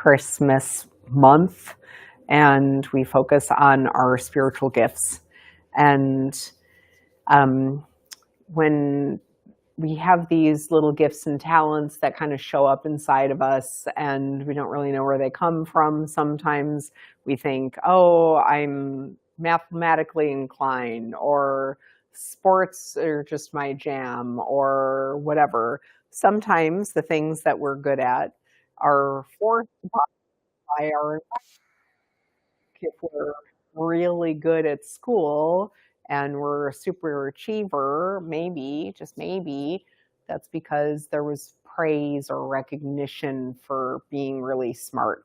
Christmas month, and we focus on our spiritual gifts. And when we have these little gifts and talents that kind of show up inside of us and we don't really know where they come from. Sometimes we think, oh, I'm mathematically inclined, or sports are just my jam, or whatever. Sometimes the things that we're good at are forced by our, if we're really good at school and we're a super achiever, maybe, just maybe, that's because there was praise or recognition for being really smart,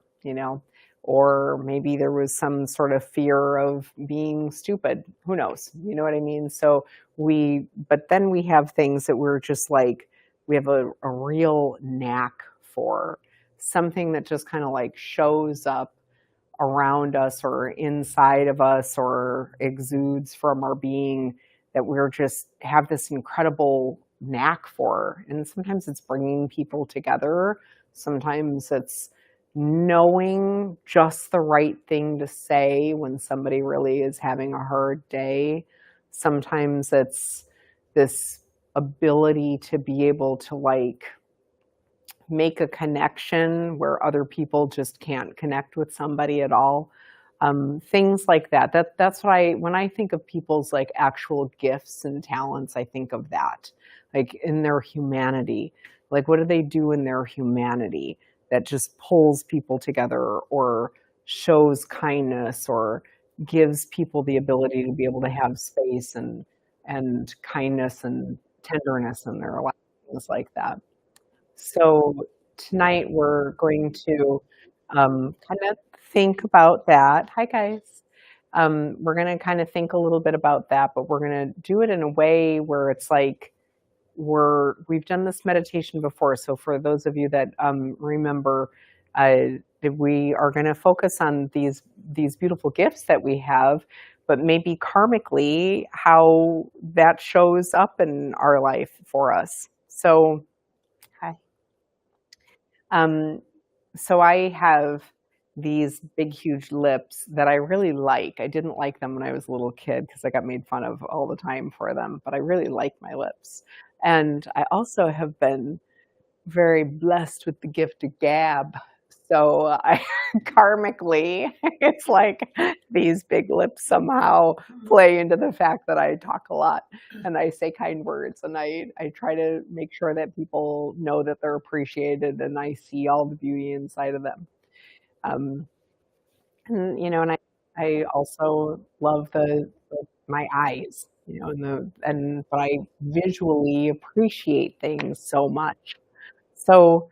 or maybe there was some sort of fear of being stupid. Who knows? You know what I mean? So but then we have things that we're just like, we have a real knack for, something that just kind of like shows up around us or inside of us or exudes from our being, that we're just have this incredible knack for. And sometimes it's bringing people together. Sometimes it's knowing just the right thing to say when somebody really is having a hard day. Sometimes it's this ability to be able to like make a connection where other people just can't connect with somebody at all. Things like that. That's why when I think of people's like actual gifts and talents, I think of that, like in their humanity. Like, what do they do in their humanity that just pulls people together, or shows kindness, or gives people the ability to be able to have space and kindness and tenderness in their life, things like that. So tonight we're going to kind of think about that. Hi, guys. We're going to kind of think a little bit about that, but we're going to do it in a way where it's like we've done this meditation before. So for those of you that remember, that we are going to focus on these beautiful gifts that we have, but maybe karmically how that shows up in our life for us. So, hi. Um, so I have these big, huge lips that I really like. I didn't like them when I was a little kid because I got made fun of all the time for them, but I really like my lips. And I also have been very blessed with the gift of gab. So I karmically, it's like these big lips somehow play into the fact that I talk a lot and I say kind words, and I try to make sure that people know that they're appreciated and I see all the beauty inside of them. Um, and I also love my eyes, but I visually appreciate things so much. So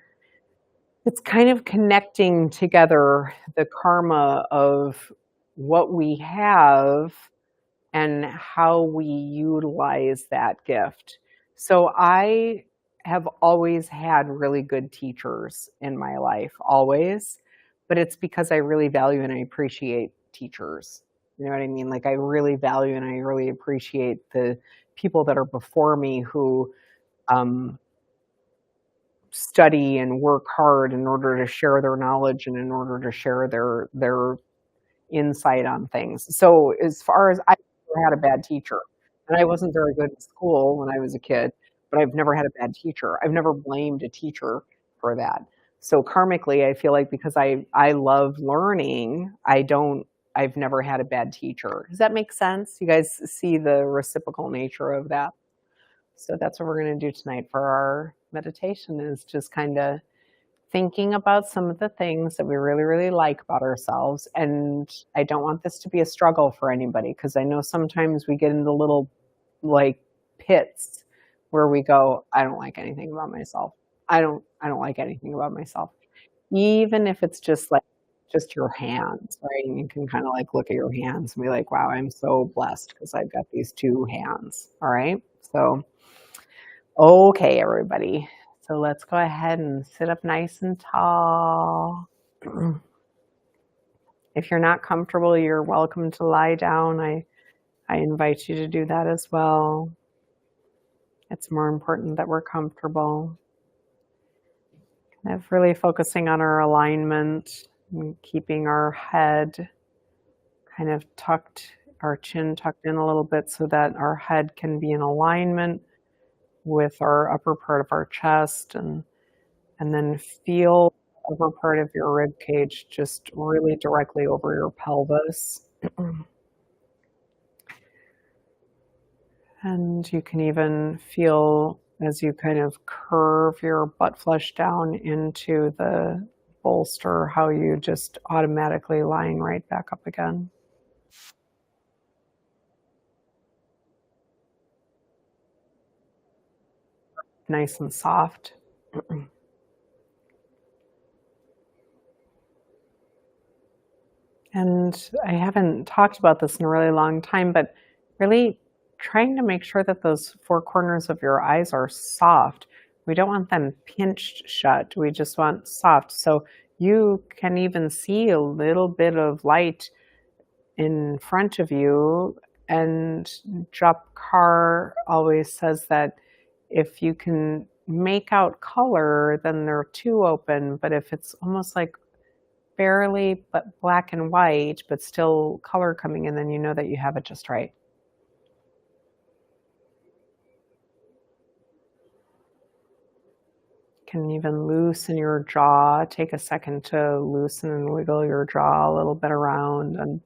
it's kind of connecting together the karma of what we have and how we utilize that gift. So I have always had really good teachers in my life, always, but it's because I really value and I appreciate teachers. You know what I mean? Like, I really value and I really appreciate the people that are before me who study and work hard in order to share their knowledge and in order to share their insight on things. So as far as, I never had a bad teacher, and I wasn't very good in school when I was a kid, but I've never had a bad teacher. I've never blamed a teacher for that. So karmically, I feel like because I love learning, I've never had a bad teacher. Does that make sense? You guys see the reciprocal nature of that? So that's what we're going to do tonight for our meditation, is just kind of thinking about some of the things that we really, really like about ourselves. And I don't want this to be a struggle for anybody, because I know sometimes we get into little like pits where we go, I don't like anything about myself. I don't like anything about myself. Even if it's just like just your hands, right? And you can kind of like look at your hands and be like, wow, I'm so blessed because I've got these two hands. All right. So, okay, everybody. So let's go ahead and sit up nice and tall. If you're not comfortable, you're welcome to lie down. I invite you to do that as well. It's more important that we're comfortable. Kind of really focusing on our alignment and keeping our head kind of tucked, our chin tucked in a little bit so that our head can be in alignment with our upper part of our chest, and then feel the upper part of your rib cage just really directly over your pelvis. And you can even feel as you kind of curve your butt flesh down into the bolster, how you just automatically lying right back up again. Nice and soft. And I haven't talked about this in a really long time, but really trying to make sure that those four corners of your eyes are soft. We don't want them pinched shut. We just want soft. So you can even see a little bit of light in front of you. And Jop Carr always says that if you can make out color, then they're too open. But if it's almost like barely but black and white, but still color coming in, then you know that you have it just right. Can even loosen your jaw. Take a second to loosen and wiggle your jaw a little bit around and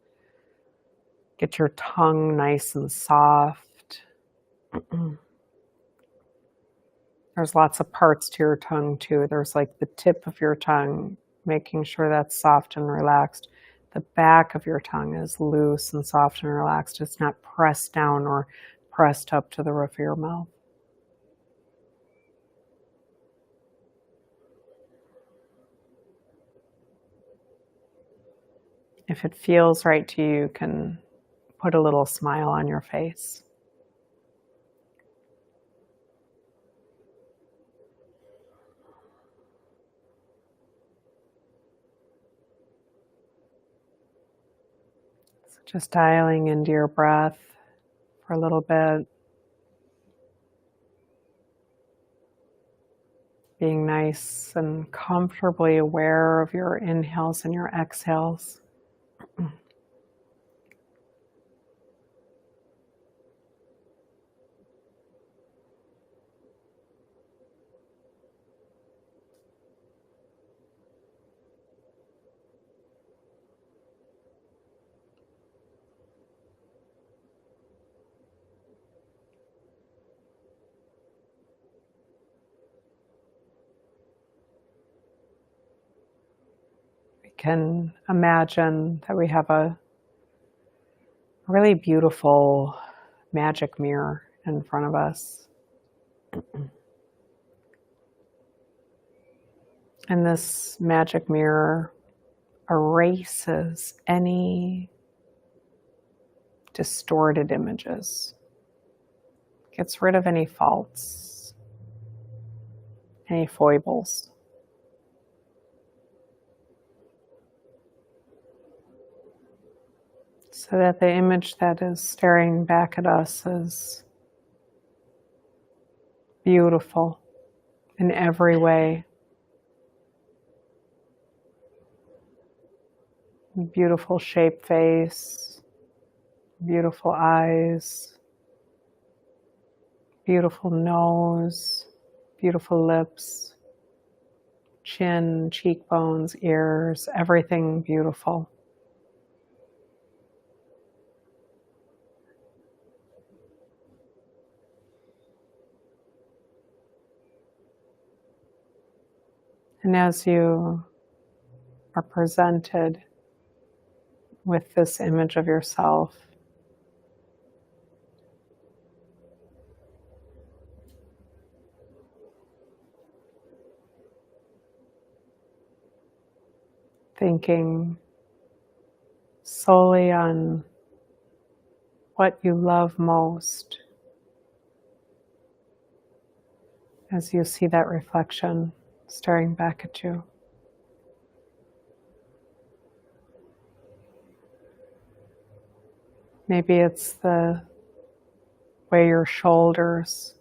get your tongue nice and soft. There's lots of parts to your tongue too. There's like the tip of your tongue, making sure that's soft and relaxed. The back of your tongue is loose and soft and relaxed. It's not pressed down or pressed up to the roof of your mouth. If it feels right to you, you can put a little smile on your face. So just dialing into your breath for a little bit. Being nice and comfortably aware of your inhales and your exhales. Can imagine that we have a really beautiful magic mirror in front of us. And this magic mirror erases any distorted images, gets rid of any faults, any foibles. So that the image that is staring back at us is beautiful in every way. Beautiful shape face, beautiful eyes, beautiful nose, beautiful lips, chin, cheekbones, ears, everything beautiful. And as you are presented with this image of yourself, thinking solely on what you love most as you see that reflection staring back at you. Maybe it's the way your shoulders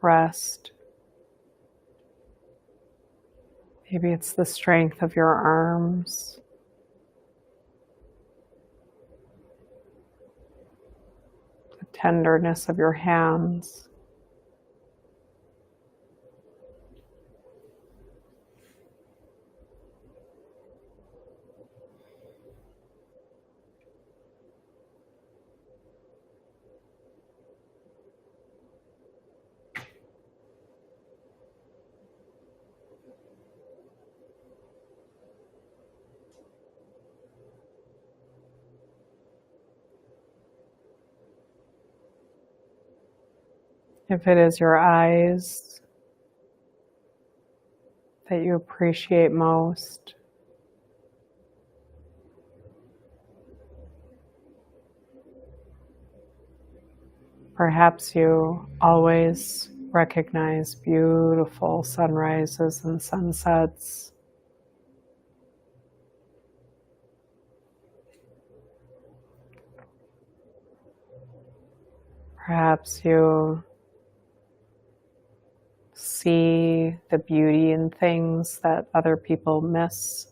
rest. Maybe it's the strength of your arms, the tenderness of your hands. If it is your eyes that you appreciate most, perhaps you always recognize beautiful sunrises and sunsets. Perhaps you see the beauty in things that other people miss.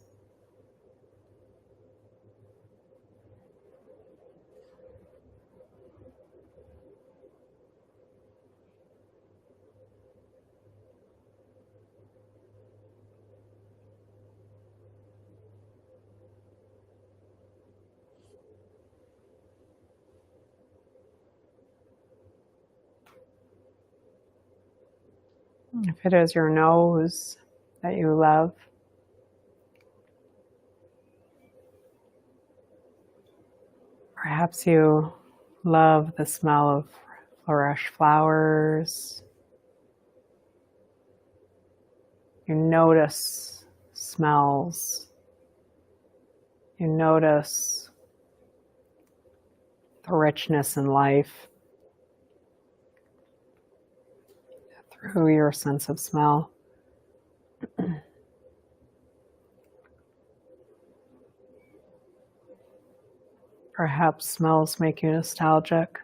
If it is your nose that you love, perhaps you love the smell of fresh flowers. You notice smells. You notice the richness in life through your sense of smell. Perhaps smells make you nostalgic.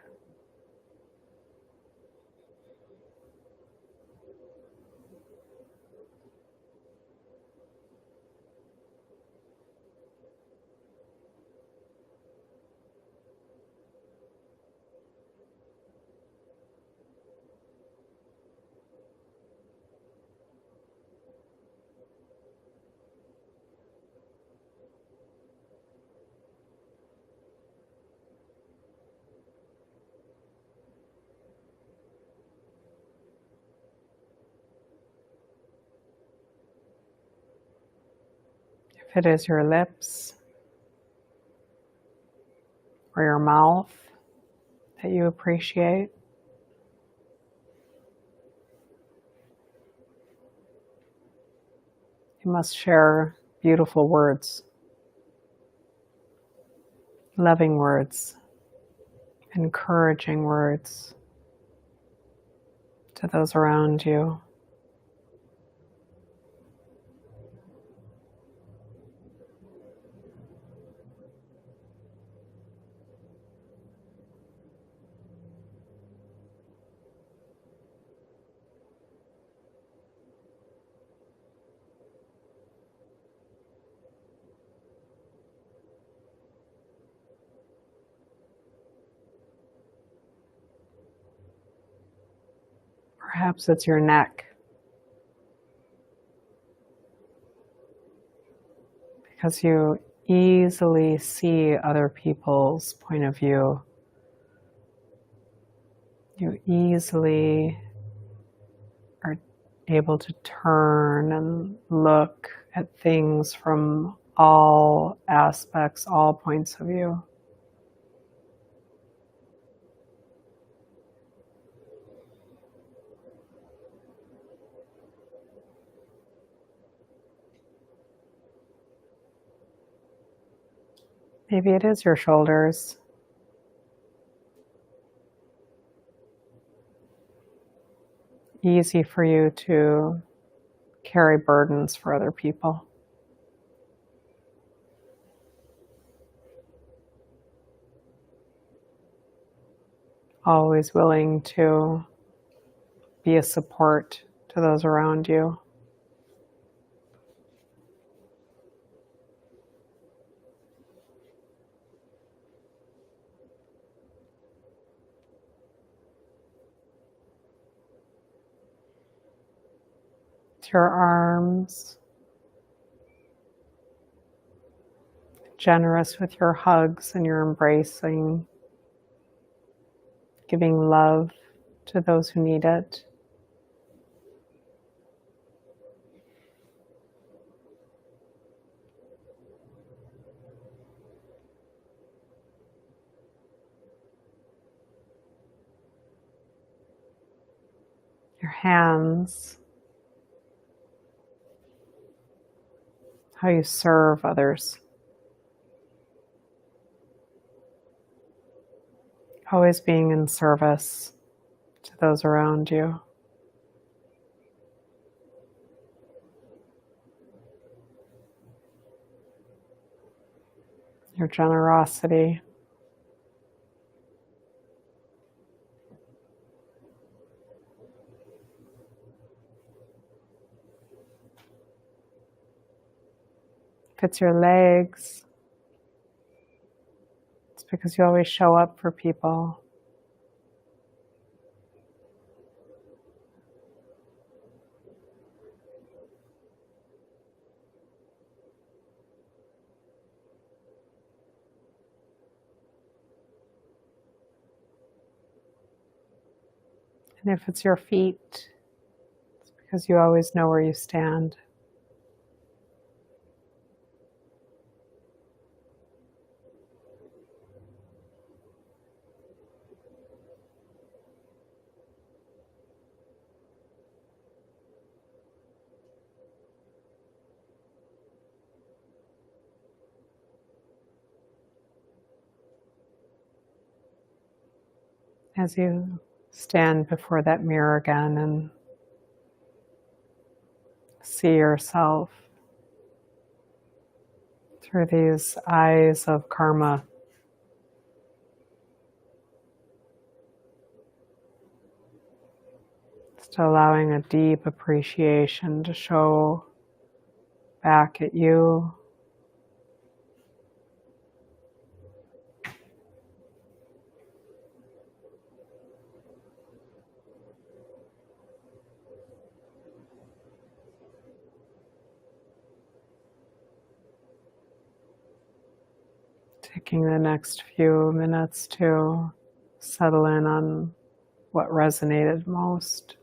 If it is your lips or your mouth that you appreciate, you must share beautiful words, loving words, encouraging words to those around you. Perhaps it's your neck, because you easily see other people's point of view. You easily are able to turn and look at things from all aspects, all points of view. Maybe it is your shoulders. Easy for you to carry burdens for other people. Always willing to be a support to those around you. with your arms, generous with your hugs and your embracing, giving love to those who need it. Your hands, how you serve others. Always being in service to those around you. Your generosity. If it's your legs, it's because you always show up for people. And if it's your feet, it's because you always know where you stand. As you stand before that mirror again and see yourself through these eyes of karma, just allowing a deep appreciation to show back at you. Taking the next few minutes to settle in on what resonated most.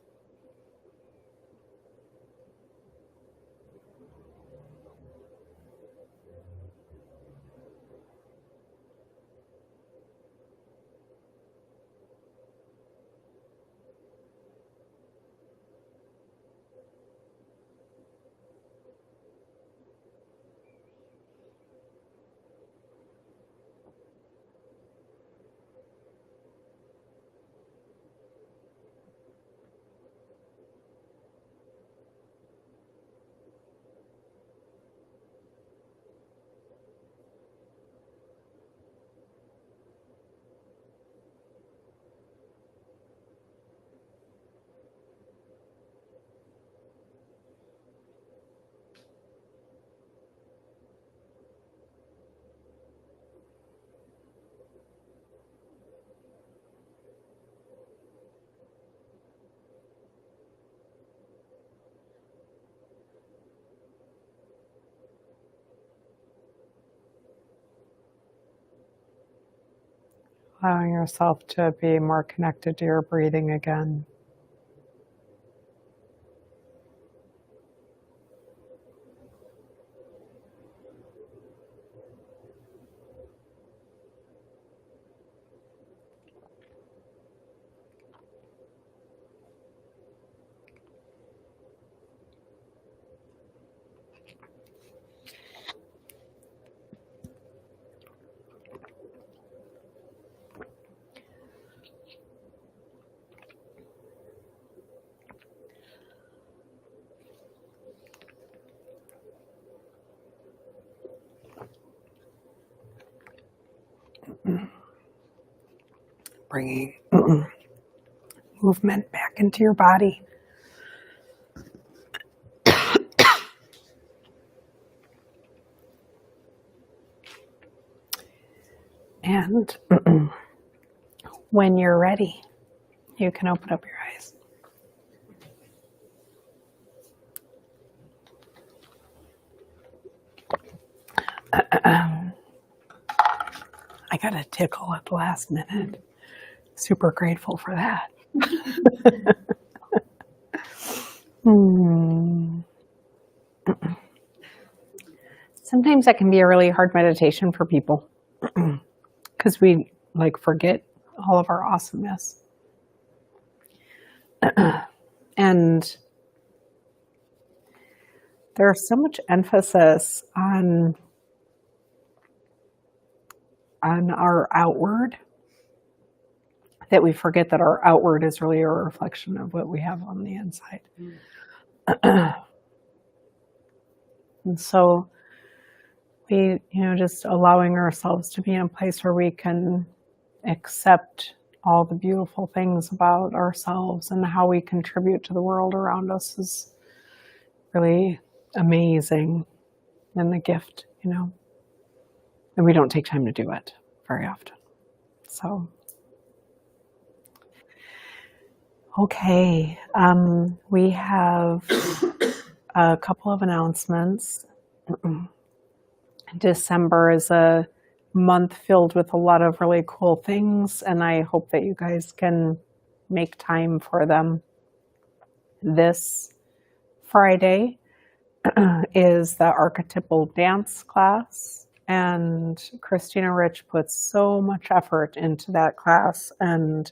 Allowing yourself to be more connected to your breathing again. Bringing movement back into your body. And when you're ready, you can open up your eyes. got a tickle at the last minute. Super grateful for that. Sometimes that can be a really hard meditation for people because we like forget all of our awesomeness. And there's so much emphasis on our outward that we forget that our outward is really a reflection of what we have on the inside. And so we, just allowing ourselves to be in a place where we can accept all the beautiful things about ourselves and how we contribute to the world around us is really amazing, and the gift, and we don't take time to do it very often. So, okay, we have a couple of announcements. December is a month filled with a lot of really cool things, and I hope that you guys can make time for them. This Friday is the archetypal dance class, and Christina Rich puts so much effort into that class, and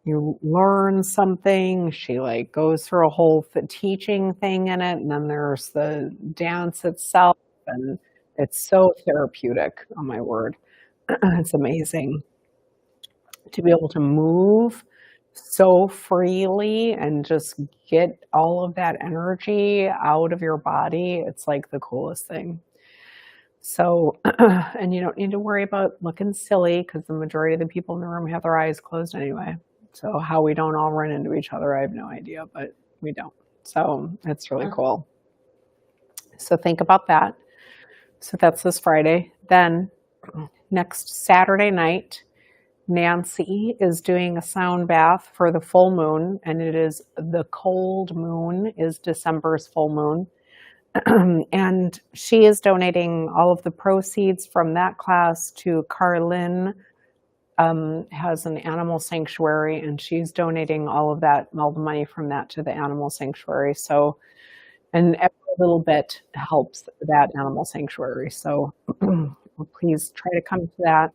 you learn something. She goes through a whole teaching thing in it, and then there's the dance itself, and it's so therapeutic. Oh my word. It's amazing to be able to move so freely and just get all of that energy out of your body. It's like the coolest thing. So, and you don't need to worry about looking silly because the majority of the people in the room have their eyes closed anyway. So how we don't all run into each other, I have no idea, but we don't. So it's really cool. So think about that. So that's this Friday. Then next Saturday night, Nancy is doing a sound bath for the full moon, and it is the cold moon is December's full moon. And she is donating all of the proceeds from that class to Carlin, has an animal sanctuary, and she's donating all the money from that to the animal sanctuary. So, and every little bit helps that animal sanctuary. So please try to come to that.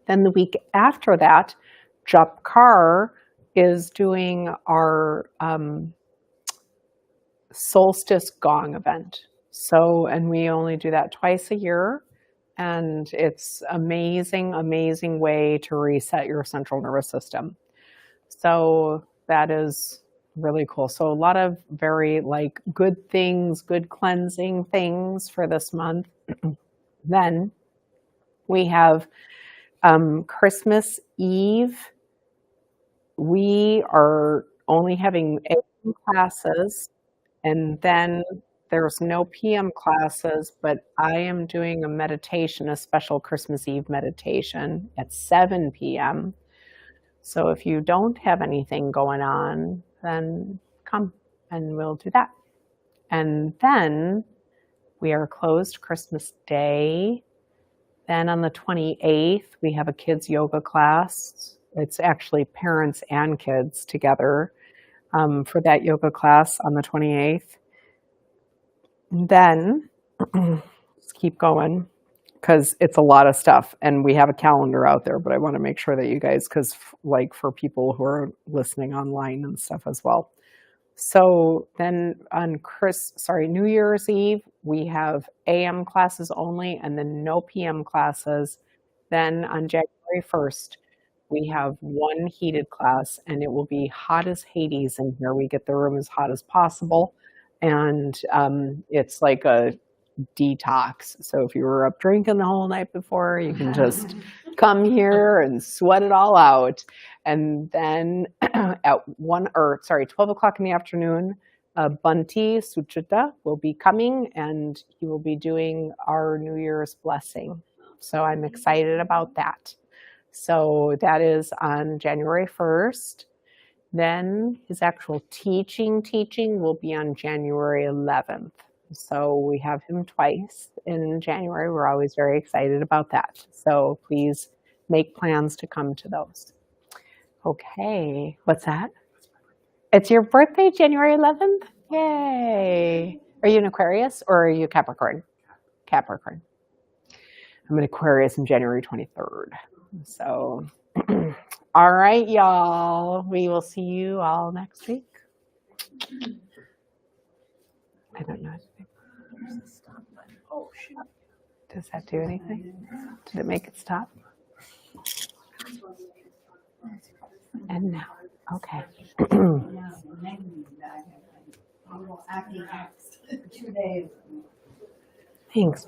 Then the week after that, Jup Carr is doing our solstice gong event. So, and we only do that twice a year. And it's amazing, amazing way to reset your central nervous system. So that is really cool. So a lot of very good things, good cleansing things for this month. Then we have Christmas Eve. We are only having AM classes, and then there's no PM classes, but I am doing a meditation, a special Christmas Eve meditation at 7 p.m. So if you don't have anything going on, then come and we'll do that. And then we are closed Christmas Day. Then on the 28th, we have a kids yoga class. It's actually parents and kids together for that yoga class on the 28th. Then, let's keep going because it's a lot of stuff and we have a calendar out there, but I want to make sure that you guys, because for people who are listening online and stuff as well. So then on New Year's Eve, we have AM classes only and then no PM classes. Then on January 1st, we have one heated class and it will be hot as Hades in here. We get the room as hot as possible. And it's like a detax. So if you were up drinking the whole night before, you can just come here and sweat it all out. And then at 12 o'clock in the afternoon, Bunty Suchita will be coming and he will be doing our New Year's blessing. So I'm excited about that. So that is on January 1st. Then his actual teaching will be on January 11th. So we have him twice in January. We're always very excited about that. So please make plans to come to those. Okay, what's that? It's your birthday, January 11th? Yay. Are you an Aquarius or are you Capricorn? Capricorn. I'm an Aquarius on January 23rd. So, all right, y'all. We will see you all next week. I don't know. Does that do anything? Did it make it stop? And now, okay. Thanks.